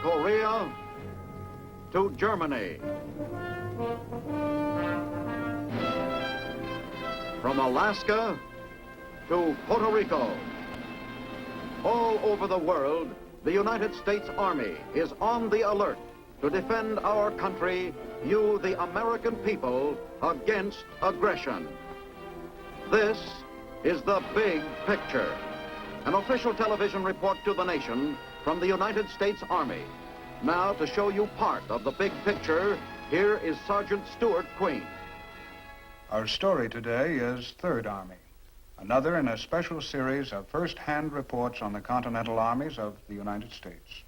Korea to Germany. From Alaska to Puerto Rico. All over the world, the United States Army is on the alert to defend our country, you, the American people, against aggression. This is the big picture. An official television report to the nation from the United States Army. Now, to show you part of the big picture, here is Sergeant Stuart Queen. Our story today is Third Army, another in a special series of first-hand reports on the Continental Armies of the United States.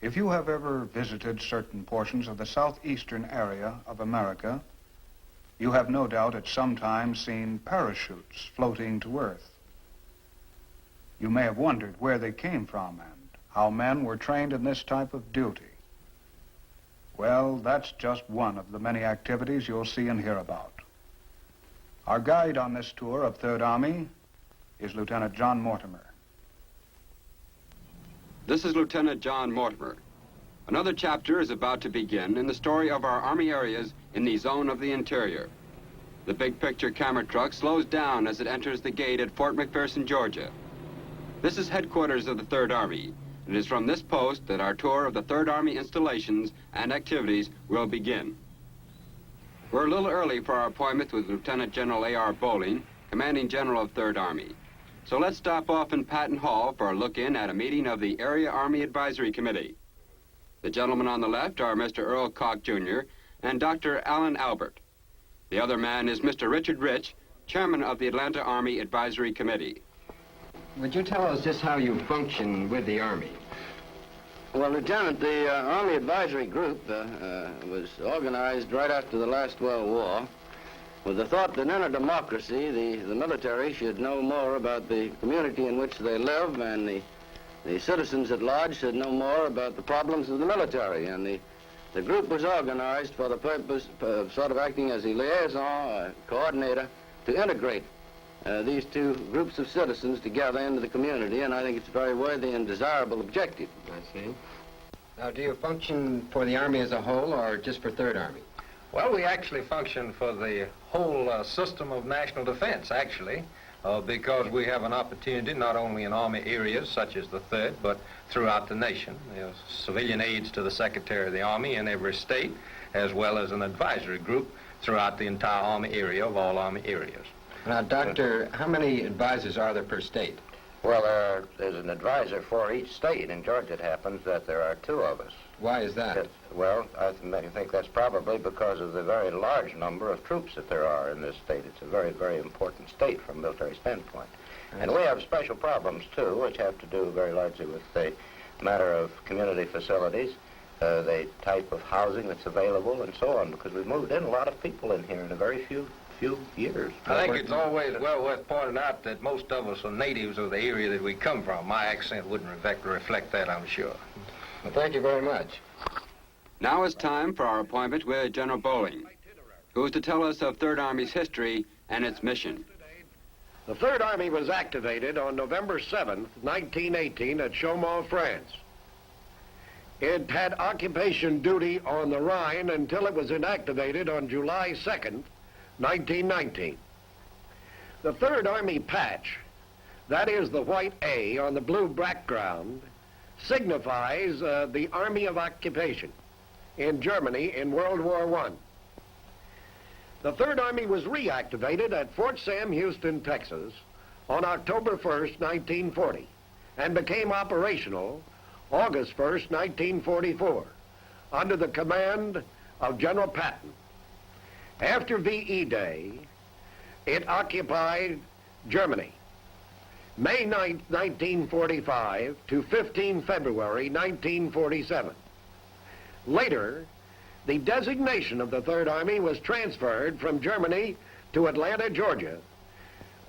If you have ever visited certain portions of the southeastern area of America, you have no doubt at some time seen parachutes floating to earth. You may have wondered where they came from and how men were trained in this type of duty. Well, that's just one of the many activities you'll see and hear about. Our guide on this tour of Third Army is Lieutenant John Mortimer. This is Lieutenant John Mortimer. Another chapter is about to begin in the story of our Army areas in the zone of the interior. The big picture camera truck slows down as it enters the gate at Fort McPherson, Georgia. This is headquarters of the Third Army. It is from this post that our tour of the Third Army installations and activities will begin. We're a little early for our appointment with Lieutenant General A.R. Bowling, Commanding General of Third Army. So let's stop off in Patton Hall for a look-in at a meeting of the Area Army Advisory Committee. The gentlemen on the left are Mr. Earl Koch, Jr. and Dr. Alan Albert. The other man is Mr. Richard Rich, Chairman of the Atlanta Army Advisory Committee. Would you tell us just how you function with the Army? Well, Lieutenant, the Army Advisory Group was organized right after the last World War with the thought that in a democracy, the military should know more about the community in which they live, and the citizens at large should know more about the problems of the military. And the group was organized for the purpose of sort of acting as a liaison, coordinator, to integrate these two groups of citizens together into the community, and I think it's a very worthy and desirable objective. I see. Now, do you function for the Army as a whole or just for Third Army? Well, we actually function for the whole system of national defense, actually, because we have an opportunity not only in Army areas such as the Third, but throughout the nation. There's civilian aides to the Secretary of the Army in every state, as well as an advisory group throughout the entire Army area of all Army areas. Now, Doctor, how many advisors are there per state? Well, there's an advisor for each state. In Georgia, it happens that there are two of us. Why is that? Well, I think that's probably because of the very large number of troops that there are in this state. It's a very, very important state from a military standpoint. And we have special problems, too, which have to do very largely with the matter of community facilities, the type of housing that's available, and so on, because we've moved in a lot of people in here in a very few years. I think it's always well worth pointing out that most of us are natives of the area that we come from. My accent wouldn't reflect that, I'm sure. Well, thank you very much. Now it's time for our appointment with General Bowling, who is to tell us of Third Army's history and its mission. The Third Army was activated on November 7th, 1918 at Chaumont, France. It had occupation duty on the Rhine until it was inactivated on July 2nd, 1919. The Third Army patch, that is the white A on the blue background, signifies the Army of Occupation in Germany in World War I. The Third Army was reactivated at Fort Sam Houston, Texas on October 1st, 1940, and became operational August 1st, 1944, under the command of General Patton. After VE Day, it occupied Germany, May 9, 1945 to 15 February 1947. Later, the designation of the Third Army was transferred from Germany to Atlanta, Georgia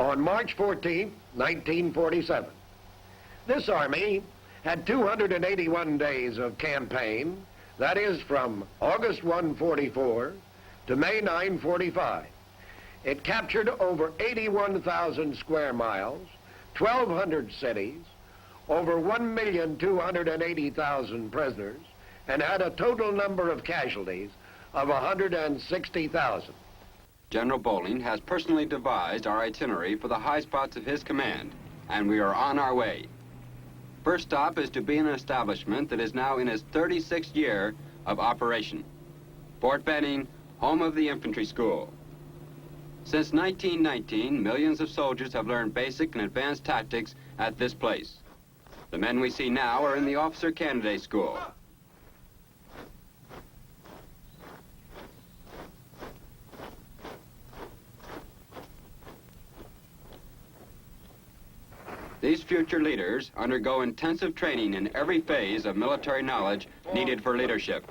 on March 14, 1947. This army had 281 days of campaign, that is from August 1, 44 to May 9, 45. It captured over 81,000 square miles, 1,200 cities, over 1,280,000 prisoners and had a total number of casualties of 160,000. General Bolling has personally devised our itinerary for the high spots of his command, and we are on our way. First stop is to be an establishment that is now in its 36th year of operation. Fort Benning, home of the infantry school. Since 1919, millions of soldiers have learned basic and advanced tactics at this place. The men we see now are in the officer candidate school. These future leaders undergo intensive training in every phase of military knowledge needed for leadership.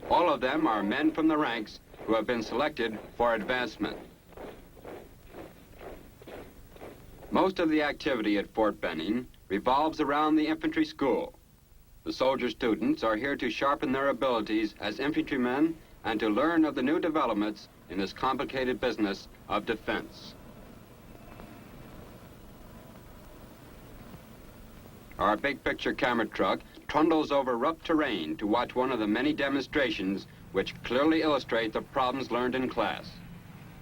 All of them are men from the ranks who have been selected for advancement. Most of the activity at Fort Benning revolves around the infantry school. The soldier students are here to sharpen their abilities as infantrymen and to learn of the new developments in this complicated business of defense. Our big picture camera truck trundles over rough terrain to watch one of the many demonstrations which clearly illustrate the problems learned in class.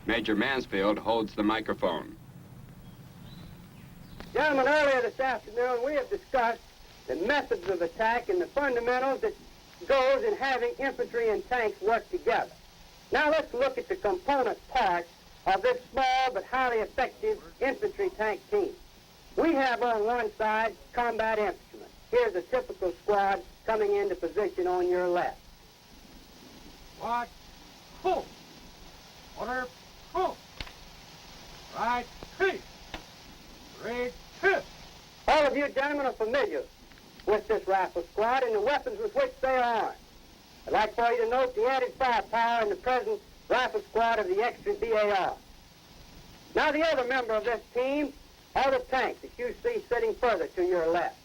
Major Mansfield holds the microphone. Gentlemen, earlier this afternoon we have discussed the methods of attack and the fundamentals that goes in having infantry and tanks work together. Now let's look at the component parts of this small but highly effective infantry tank team. We have on one side combat infantrymen. Here's a typical squad coming into position on your left. Watch, pull. Order, pull. Right, creep. Great fifth. All of you gentlemen are familiar with this rifle squad and the weapons with which they are armed. I'd like for you to note the added firepower in the present rifle squad of the extra BAR. Now the other member of this team are the tanks that you see sitting further to your left.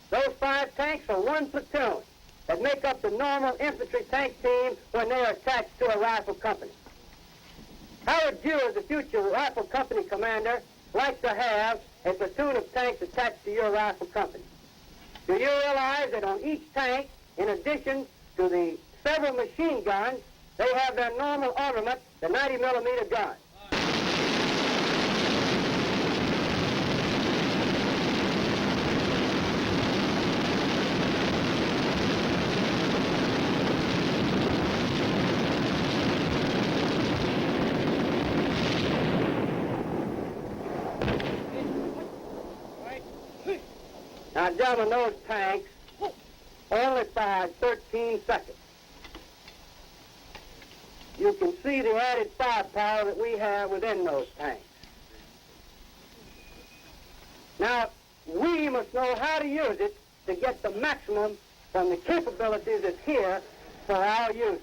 Those 5 tanks are one platoon that make up the normal infantry tank team when they are attached to a rifle company. How would you, as a future rifle company commander, like to have a platoon of tanks attached to your rifle company? Do you realize that on each tank, in addition to the several machine guns, they have their normal armament, the 90-millimeter gun? Now, gentlemen, those tanks only fired 13 seconds. You can see the added firepower that we have within those tanks. Now, we must know how to use it to get the maximum from the capabilities that's here for our use.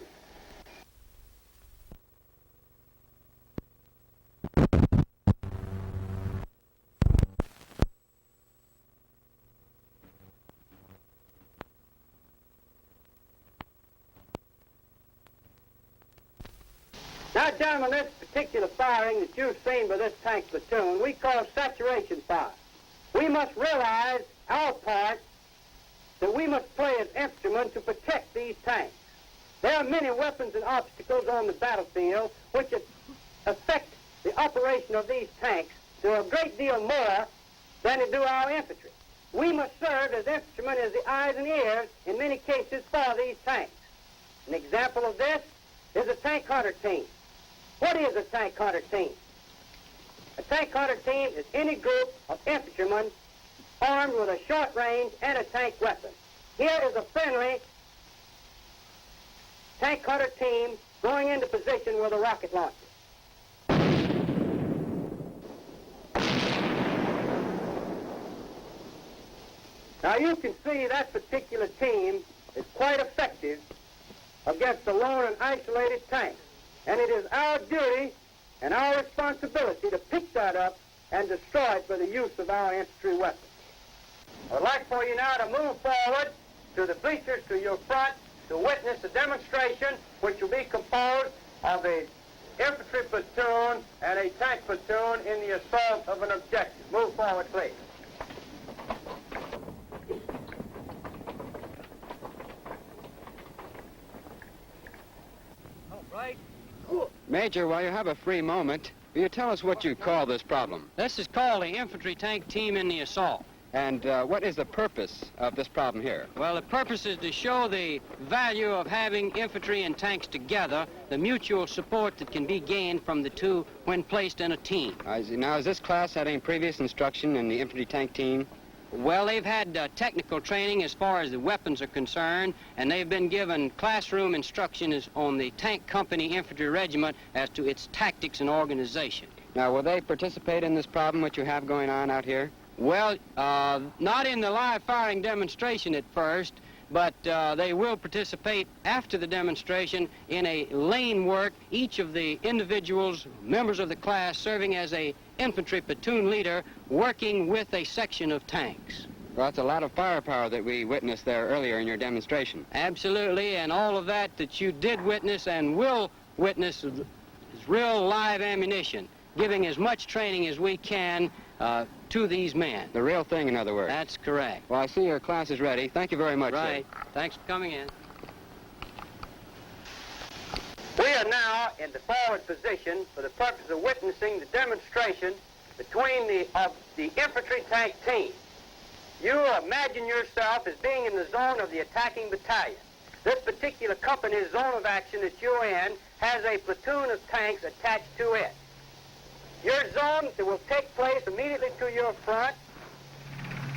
Now, gentlemen, this particular firing that you've seen by this tank platoon, we call saturation fire. We must realize our part that we must play as infantrymen to protect these tanks. There are many weapons and obstacles on the battlefield which affect the operation of these tanks to a great deal more than they do our infantry. We must serve as infantrymen as the eyes and ears, in many cases, for these tanks. An example of this is a tank hunter team. What is a tank hunter team? A tank hunter team is any group of infantrymen armed with a short-range anti-tank weapon. Here is a friendly tank hunter team going into position with a rocket launcher. Now you can see that particular team is quite effective against a lone and isolated tank. And it is our duty and our responsibility to pick that up and destroy it by the use of our infantry weapons. I would like for you now to move forward to the bleachers to your front to witness a demonstration which will be composed of a infantry platoon and a tank platoon in the assault of an objective. Move forward, please. Major, while you have a free moment, will you tell us what you call this problem? This is called the infantry tank team in the assault. And what is the purpose of this problem here? Well, the purpose is to show the value of having infantry and tanks together, the mutual support that can be gained from the two when placed in a team. Now, has this class had any previous instruction in the infantry tank team? Well, they've had technical training as far as the weapons are concerned, and they've been given classroom instruction on the tank company infantry regiment as to its tactics and organization. Now, will they participate in this problem which you have going on out here? Well, not in the live firing demonstration at first, but they will participate after the demonstration in a lane work, each of the individuals, members of the class, serving as a infantry platoon leader, working with a section of tanks. Well, that's a lot of firepower that we witnessed there earlier in your demonstration. Absolutely, and all of that you did witness and will witness is real live ammunition, giving as much training as we can to these men. The real thing, in other words. That's correct. Well, I see your class is ready. Thank you very much, Right. sir. Thanks for coming in. We are now in the forward position for the purpose of witnessing the demonstration between the infantry tank team. You imagine yourself as being in the zone of the attacking battalion. This particular company's zone of action that you're in has a platoon of tanks attached to it. Your zone will take place immediately to your front.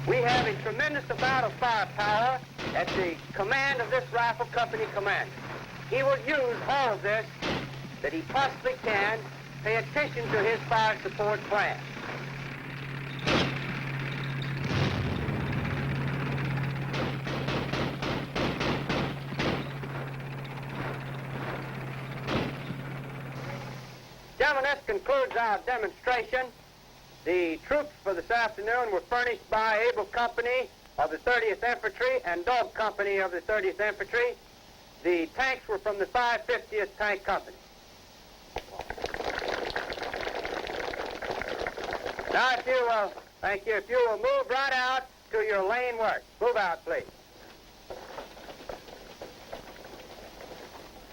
We have a tremendous amount of firepower at the command of this rifle company commander. He will use all of this that he possibly can. Pay attention to his fire support plan. Gentlemen, this concludes our demonstration. The troops for this afternoon were furnished by Able Company of the 30th Infantry and Dog Company of the 30th Infantry. The tanks were from the 550th Tank Company. Now, if you will, thank you, if you will move right out to your lane work. Move out, please.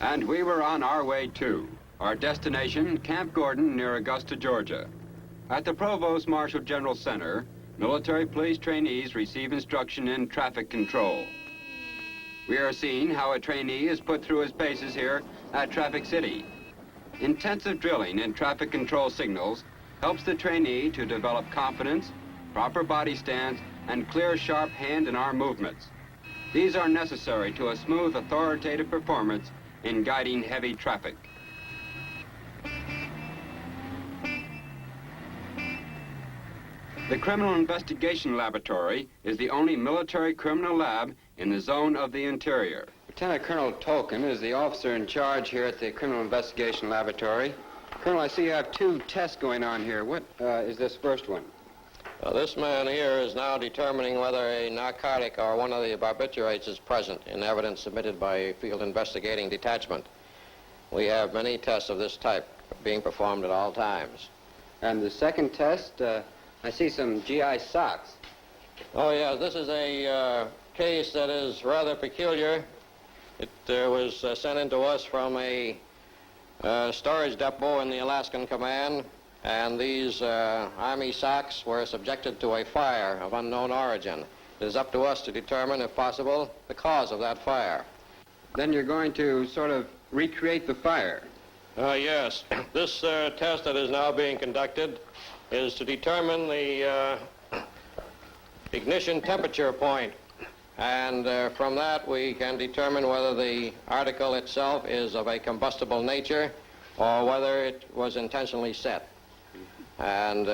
And we were on our way, too. Our destination, Camp Gordon near Augusta, Georgia. At the Provost Marshal General Center, military police trainees receive instruction in traffic control. We are seeing how a trainee is put through his paces here at Traffic City. Intensive drilling in traffic control signals helps the trainee to develop confidence, proper body stance, and clear, sharp hand and arm movements. These are necessary to a smooth, authoritative performance in guiding heavy traffic. The Criminal Investigation Laboratory is the only military criminal lab in the zone of the interior. Lieutenant Colonel Tolkien is the officer in charge here at the Criminal Investigation Laboratory. Colonel, I see you have two tests going on here. What is this first one? This man here is now determining whether a narcotic or one of the barbiturates is present in evidence submitted by a field investigating detachment. We have many tests of this type being performed at all times. And the second test, I see some GI socks. Oh, yeah, this is a case that is rather peculiar. It was sent in to us from a storage depot in the Alaskan Command, and these Army socks were subjected to a fire of unknown origin. It is up to us to determine, if possible, the cause of that fire. Then you're going to sort of recreate the fire. Yes. This test that is now being conducted is to determine the ignition temperature point. And from that, we can determine whether the article itself is of a combustible nature or whether it was intentionally set. And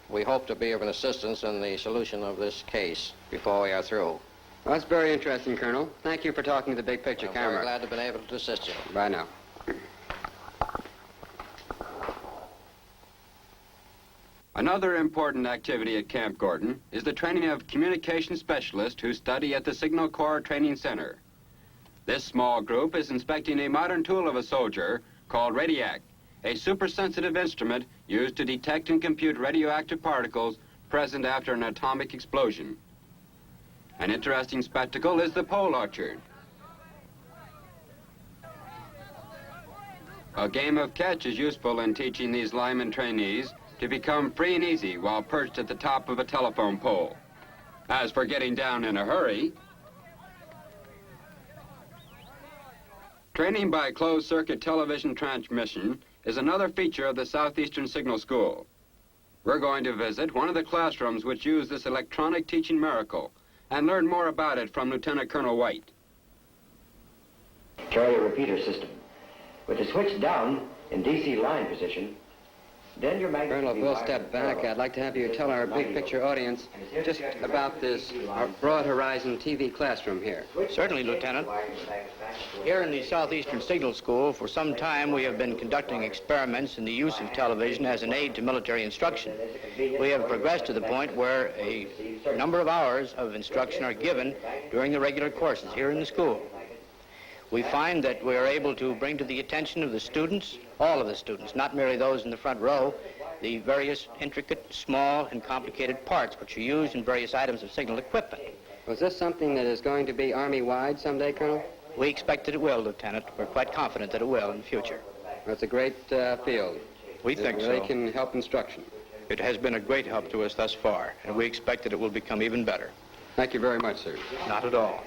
we hope to be of an assistance in the solution of this case before we are through. Well, that's very interesting, Colonel. Thank you for talking to the big picture I'm camera. very glad to have been able to assist you. Bye now. Another important activity at Camp Gordon is the training of communication specialists who study at the Signal Corps Training Center. This small group is inspecting a modern tool of a soldier called Radiac, a supersensitive instrument used to detect and compute radioactive particles present after an atomic explosion. An interesting spectacle is the pole orchard. A game of catch is useful in teaching these lineman trainees to become free and easy while perched at the top of a telephone pole. As for getting down in a hurry, training by closed-circuit television transmission is another feature of the Southeastern Signal School. We're going to visit one of the classrooms which use this electronic teaching miracle and learn more about it from Lieutenant Colonel White. Carrier repeater system. With the switch down in DC line position, then your magnet... Colonel, if we'll step back, I'd like to have you tell our big picture audience just about this Broad Horizon TV classroom here. Certainly, Lieutenant. Here in the Southeastern Signal School, for some time we have been conducting experiments in the use of television as an aid to military instruction. We have progressed to the point where a number of hours of instruction are given during the regular courses here in the school. We find that we are able to bring to the attention of the students, all of the students, not merely those in the front row, the various intricate, small, and complicated parts which are used in various items of signal equipment. Was this something that is going to be Army-wide someday, Colonel? We expect that it will, Lieutenant. We're quite confident that it will in the future. That's a great field. We think so. They can help instruction. It has been a great help to us thus far, and we expect that it will become even better. Thank you very much, sir. Not at all.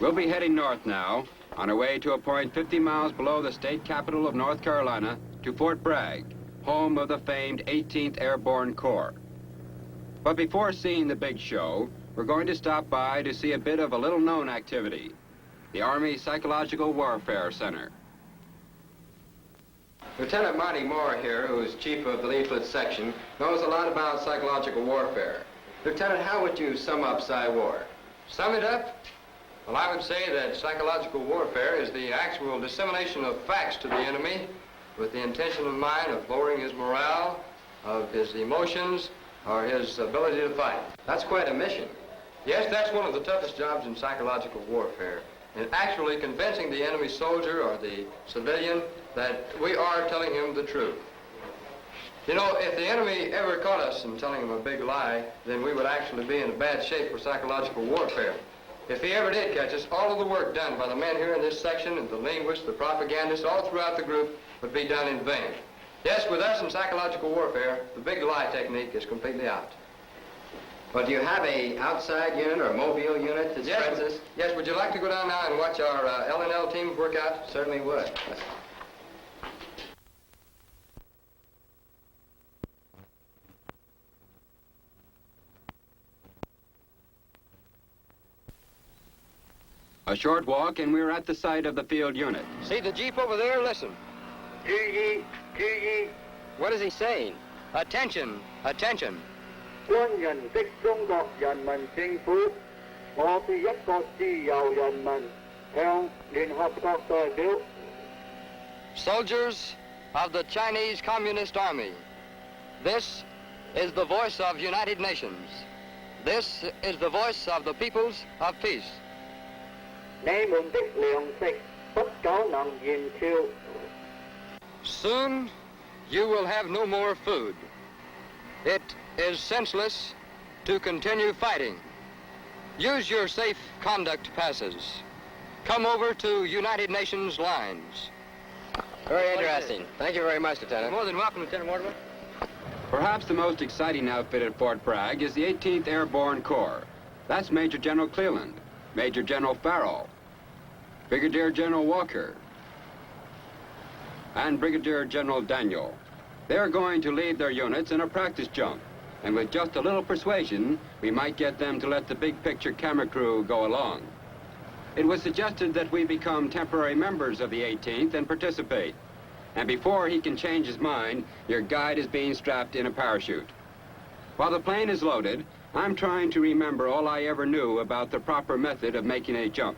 We'll be heading north now, on our way to a point 50 miles below the state capital of North Carolina, to Fort Bragg, home of the famed 18th Airborne Corps. But before seeing the big show, we're going to stop by to see a bit of a little-known activity, the Army Psychological Warfare Center. Lieutenant Marty Moore here, who is chief of the leaflet section, knows a lot about psychological warfare. Lieutenant, how would you sum up Psy-War? Sum it up? Well, I would say that psychological warfare is the actual dissemination of facts to the enemy with the intention of mind of lowering his morale, of his emotions, or his ability to fight. That's quite a mission. Yes, that's one of the toughest jobs in psychological warfare, in actually convincing the enemy soldier or the civilian that we are telling him the truth. You know, if the enemy ever caught us in telling him a big lie, then we would actually be in bad shape for psychological warfare. If he ever did catch us, all of the work done by the men here in this section, and the linguists, the propagandists, all throughout the group, would be done in vain. Yes, with us in psychological warfare, the big lie technique is completely out. Well, do you have a outside unit or a mobile unit that spreads this? Yes, would you like to go down now and watch our L&L teams work out? Certainly would. A short walk and we're at the site of the field unit. See the Jeep over there? Listen. What is he saying? Attention, attention. 軍人的中國人民政府，我是一個自由人民，向聯合國代表。 Soldiers of the Chinese Communist Army, this is the voice of United Nations. This is the voice of the peoples of peace. 你們的糧食不久能燃燒。 Soon you will have no more food. It is senseless to continue fighting. Use your safe conduct passes. Come over to United Nations lines. Very interesting. Thank you very much, Lieutenant. More than welcome, Lieutenant Mortimer. Perhaps the most exciting outfit at Fort Bragg is the 18th Airborne Corps. That's Major General Cleland, Major General Farrell, Brigadier General Walker, and Brigadier General Daniel. They're going to lead their units in a practice jump, and with just a little persuasion, we might get them to let the big picture camera crew go along. It was suggested that we become temporary members of the 18th and participate. And before he can change his mind, your guide is being strapped in a parachute. While the plane is loaded, I'm trying to remember all I ever knew about the proper method of making a jump.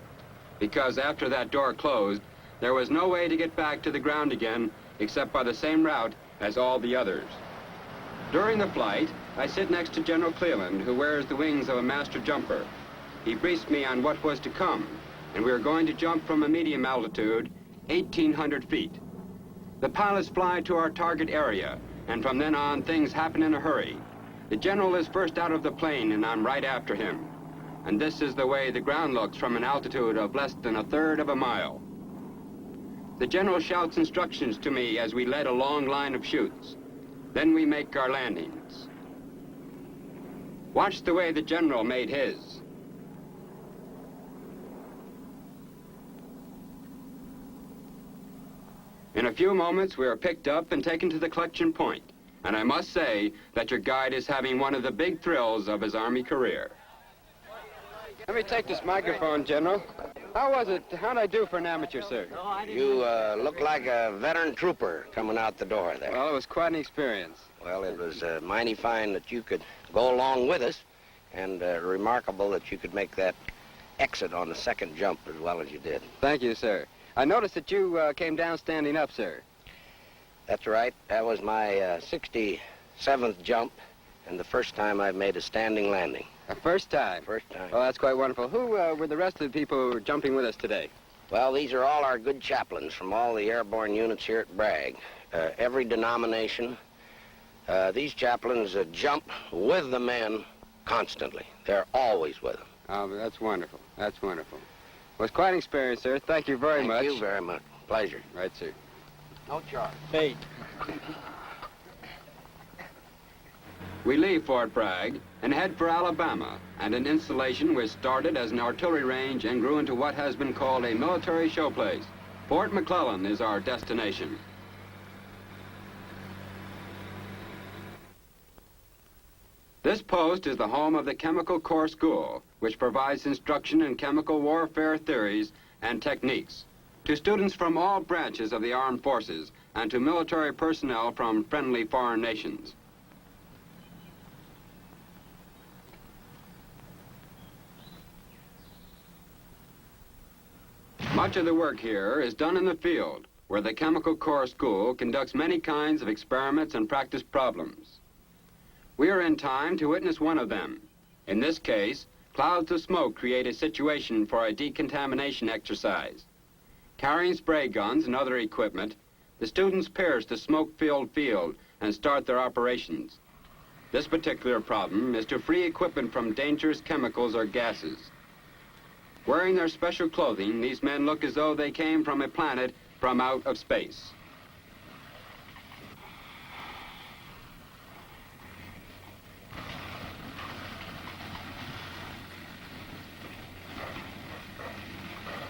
Because after that door closed, there was no way to get back to the ground again except by the same route as all the others. During the flight, I sit next to General Cleland, who wears the wings of a master jumper. He briefed me on what was to come, and we are going to jump from a medium altitude, 1,800 feet. The pilots fly to our target area, and from then on, things happen in a hurry. The general is first out of the plane, and I'm right after him. And this is the way the ground looks from an altitude of less than 1/3 of a mile. The general shouts instructions to me as we lead a long line of chutes. Then we make our landings. Watch the way the general made his. In a few moments, we are picked up and taken to the collection point. And I must say that your guide is having one of the big thrills of his Army career. Let me take this microphone, General. How was it? How'd I do for an amateur, sir? You look like a veteran trooper coming out the door there. Well, it was quite an experience. Well, it was mighty fine that you could go along with us, and remarkable that you could make that exit on the second jump as well as you did. Thank you, sir. I noticed that you came down standing up, sir. That's right. That was my 67th jump, and the first time I've made a standing landing. A first time? First time. Oh, that's quite wonderful. Who were the rest of the people who were jumping with us today? Well, these are all our good chaplains from all the airborne units here at Bragg. Every denomination. These chaplains jump with the men constantly. They're always with them. Oh, that's wonderful. That's wonderful. Well, it's quite an experience, sir. Thank you very much. Thank you very much. Pleasure. Right, sir. No charge. Hey. We leave Fort Bragg and head for Alabama, and an installation which started as an artillery range and grew into what has been called a military showplace. Fort McClellan is our destination. This post is the home of the Chemical Corps School, which provides instruction in chemical warfare theories and techniques to students from all branches of the armed forces and to military personnel from friendly foreign nations. Much of the work here is done in the field, where the Chemical Corps School conducts many kinds of experiments and practice problems. We are in time to witness one of them. In this case, clouds of smoke create a situation for a decontamination exercise. Carrying spray guns and other equipment, the students pierce the smoke-filled field and start their operations. This particular problem is to free equipment from dangerous chemicals or gases. Wearing their special clothing, these men look as though they came from a planet from out of space.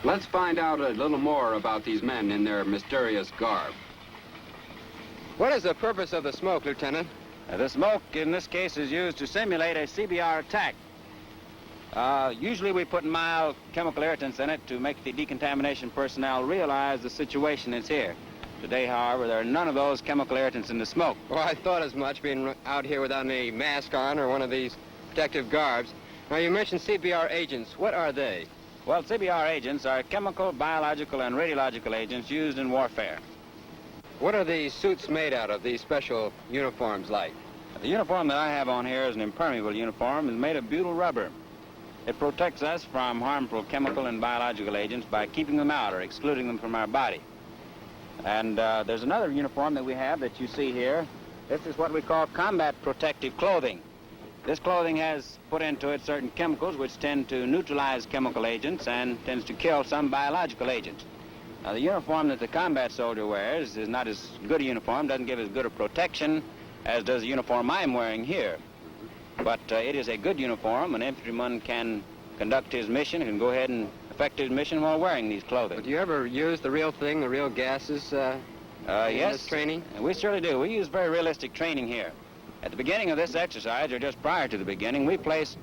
Let's find out a little more about these men in their mysterious garb. What is the purpose of the smoke, Lieutenant? The smoke, in this case, is used to simulate a CBR attack. Usually we put mild chemical irritants in it to make the decontamination personnel realize the situation is here. Today, however, there are none of those chemical irritants in the smoke. Well, I thought as much, being out here without any mask on or one of these protective garbs. Now, you mentioned CBR agents. What are they? Well, CBR agents are chemical, biological, and radiological agents used in warfare. What are these suits made out of, these special uniforms like? The uniform that I have on here is an impermeable uniform. It's made of butyl rubber. It protects us from harmful chemical and biological agents by keeping them out or excluding them from our body. And there's another uniform that we have that you see here. This is what we call combat protective clothing. This clothing has put into it certain chemicals which tend to neutralize chemical agents and tends to kill some biological agents. Now, the uniform that the combat soldier wears is not as good a uniform, doesn't give as good a protection as does the uniform I'm wearing here. But it is a good uniform. An infantryman can conduct his mission, can go ahead and effect his mission while wearing these clothing. But do you ever use the real thing, the real gases in this training? We certainly do. We use very realistic training here. At the beginning of this exercise, or just prior to the beginning, we place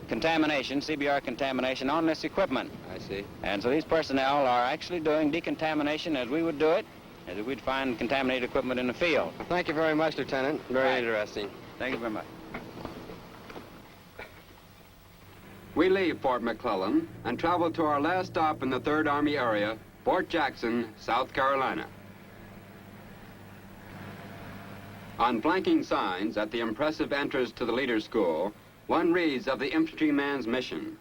contamination, CBR contamination, on this equipment. I see. And so these personnel are actually doing decontamination as we would do it, as we'd find contaminated equipment in the field. Well, thank you very much, Lieutenant. Very interesting. Thank you very much. We leave Fort McClellan and travel to our last stop in the 3rd Army area, Fort Jackson, South Carolina. On flanking signs at the impressive entrance to the Leader's School, one reads of the infantryman's mission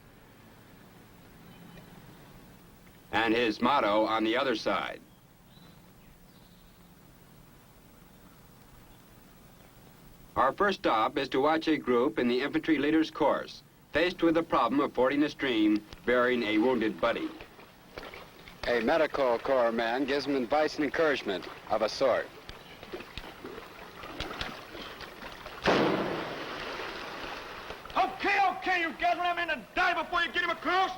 and his motto on the other side. Our first stop is to watch a group in the infantry leader's course, faced with the problem of fording a stream bearing a wounded buddy. A medical corps man gives him advice and encouragement of a sort. Okay, you gather them in and die before you get him across.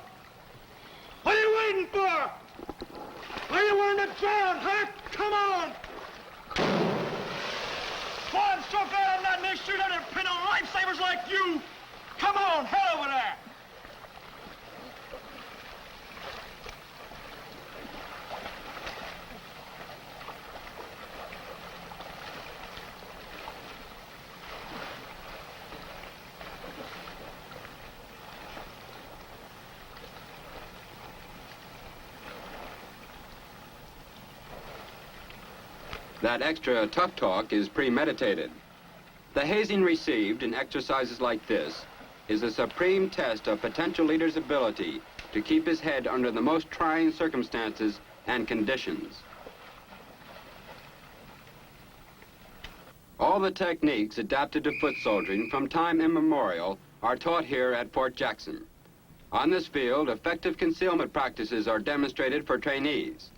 What are you waiting for? Are you wearing the drown, huh? Come on! Boy, I'm so glad I'm not in this shoot under a pin of lifesavers like you! Come on, hell over there! That extra tough talk is premeditated. The hazing received in exercises like this is a supreme test of potential leader's ability to keep his head under the most trying circumstances and conditions. All the techniques adapted to foot soldiering from time immemorial are taught here at Fort Jackson. On this field, effective concealment practices are demonstrated for trainees,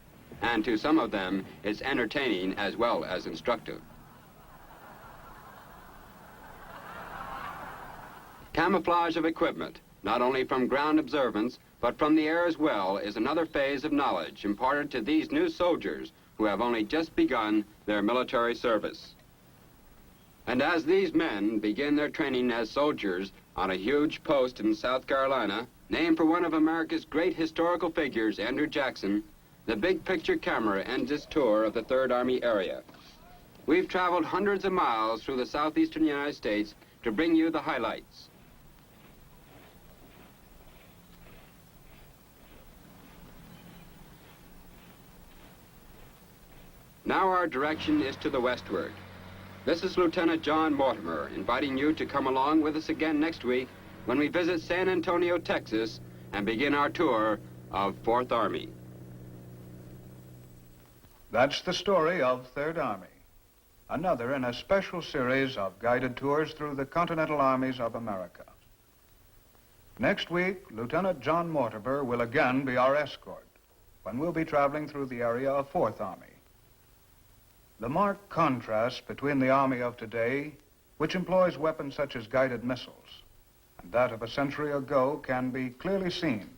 and to some of them, it's entertaining as well as instructive. Camouflage of equipment, not only from ground observance, but from the air as well, is another phase of knowledge imparted to these new soldiers who have only just begun their military service. And as these men begin their training as soldiers on a huge post in South Carolina, named for one of America's great historical figures, Andrew Jackson, the big picture camera ends its tour of the 3rd Army area. We've traveled hundreds of miles through the southeastern United States to bring you the highlights. Now our direction is to the westward. This is Lieutenant John Mortimer, inviting you to come along with us again next week when we visit San Antonio, Texas, and begin our tour of 4th Army. That's the story of 3rd Army, another in a special series of guided tours through the Continental Armies of America. Next week, Lieutenant John Mortimer will again be our escort when we'll be traveling through the area of 4th Army. The marked contrast between the Army of today, which employs weapons such as guided missiles, and that of a century ago can be clearly seen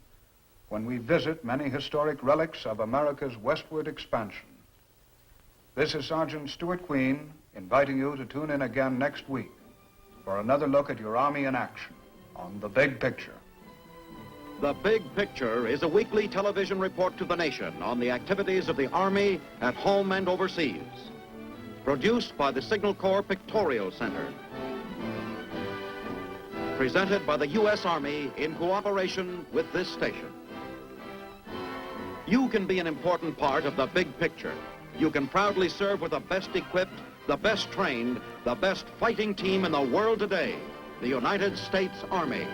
when we visit many historic relics of America's westward expansion. This is Sergeant Stuart Queen inviting you to tune in again next week for another look at your Army in action on The Big Picture. The Big Picture is a weekly television report to the nation on the activities of the Army at home and overseas. Produced by the Signal Corps Pictorial Center. Presented by the U.S. Army in cooperation with this station. You can be an important part of the big picture. You can proudly serve with the best equipped, the best trained, the best fighting team in the world today, the United States Army.